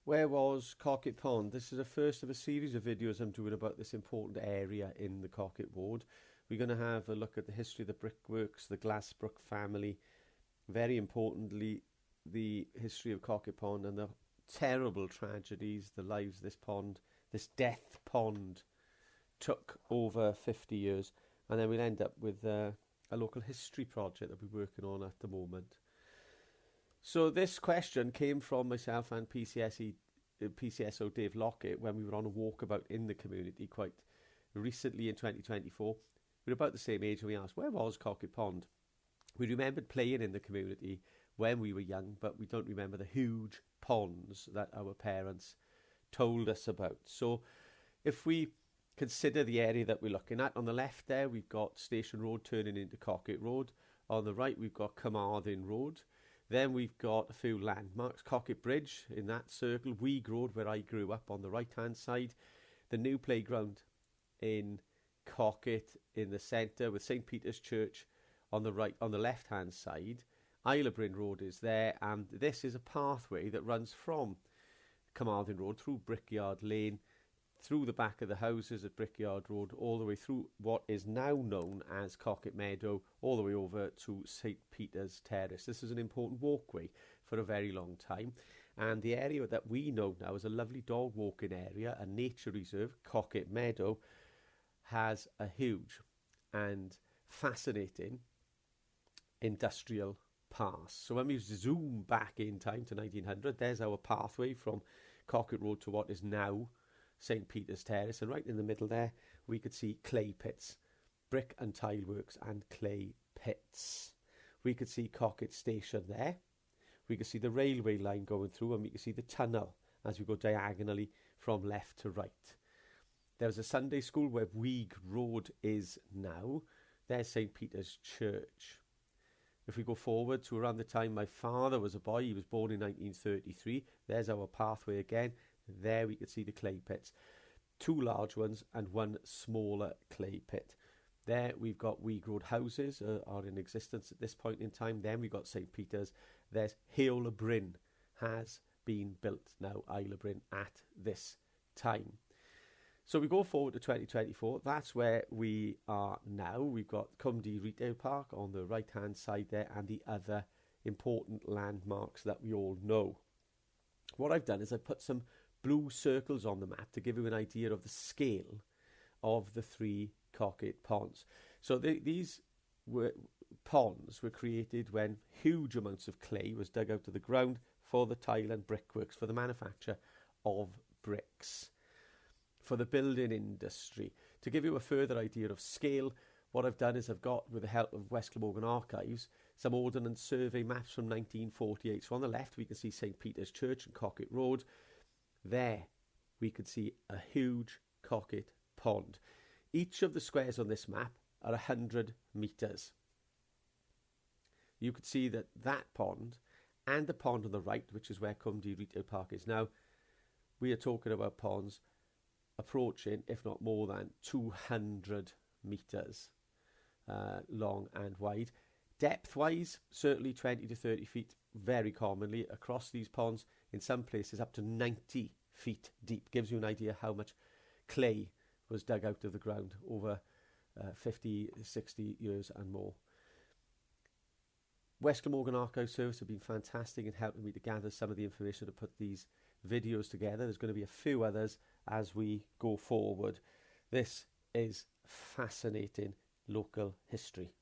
Where was Cockett Pond? This is the first of a series of videos I'm doing about this important area in the Cockett Ward. We're going to have a look at the history of the brickworks, the Glassbrook family, very importantly, the history of Cockett Pond and the terrible tragedies, the lives this pond, this death pond, took over 50 years. And then we'll end up with a local history project that we're working on at the moment. So this question came from myself and PCSO Dave Lockett when we were on a walkabout in the community quite recently in 2024. We were about the same age and we asked, where was Cockett Pond? We remembered playing in the community when we were young, but we don't remember the huge ponds that our parents told us about. So if we consider the area that we're looking at, on the left there we've got Station Road turning into Cockett Road. On the right we've got Carmarthen Road. Then we've got a few landmarks, Cockett Bridge in that circle, Weeg Road where I grew up on the right hand side, the new playground in Cockett in the centre with St Peter's Church on the right, on the left hand side. Isle of Bryn Road is there, and this is a pathway that runs from Carmarthen Road through Brickyard Lane, through the back of the houses at Brickyard Road, all the way through what is now known as Cockett Meadow, all the way over to St Peter's Terrace. This is an important walkway for a very long time, and the area that we know now as a lovely dog walking area, a nature reserve, Cockett Meadow, has a huge and fascinating industrial past. So when we zoom back in time to 1900, there's our pathway from Cockett Road to what is now St Peter's Terrace, and right in the middle there we could see clay pits, brick and tile works and clay pits. We could see Cockett Station there, we could see the railway line going through, and we could see the tunnel as we go diagonally from left to right. There was a Sunday school where Weeg Road is now. There's St Peter's Church. If we go forward to around the time my father was a boy, he was born in 1933, there's our pathway again. There we could see the clay pits, two large ones and one smaller clay pit. There we've got Weeg Road houses are in existence at this point in time. Then we've got St Peter's. There's Isle of Bryn has been built now, Isle of Bryn, at this time. So we go forward to 2024. That's where we are now. We've got Cumdy Retail Park on the right hand side there and the other important landmarks that we all know. What I've done is I've put some blue circles on the map to give you an idea of the scale of the three Cockett ponds. So these ponds were created when huge amounts of clay was dug out of the ground for the tile and brickworks, for the manufacture of bricks, for the building industry. To give you a further idea of scale, what I've done is I've got, with the help of West Glamorgan Archives, some Ordnance Survey maps from 1948. So on the left we can see St Peter's Church and Cockett Road. There we could see a huge Cockett Pond. Each of the squares on this map are 100 metres. You could see that that pond and the pond on the right, which is where Cumdy Retail Park is now, we are talking about ponds approaching, if not more than, 200 metres long and wide. Depth-wise, certainly 20 to 30 feet, very commonly across these ponds. In some places up to 90 feet deep. Gives you an idea how much clay was dug out of the ground over 50, 60 years and more. West Glamorgan Archive Service have been fantastic in helping me to gather some of the information to put these videos together. There's going to be a few others as we go forward. This is fascinating local history.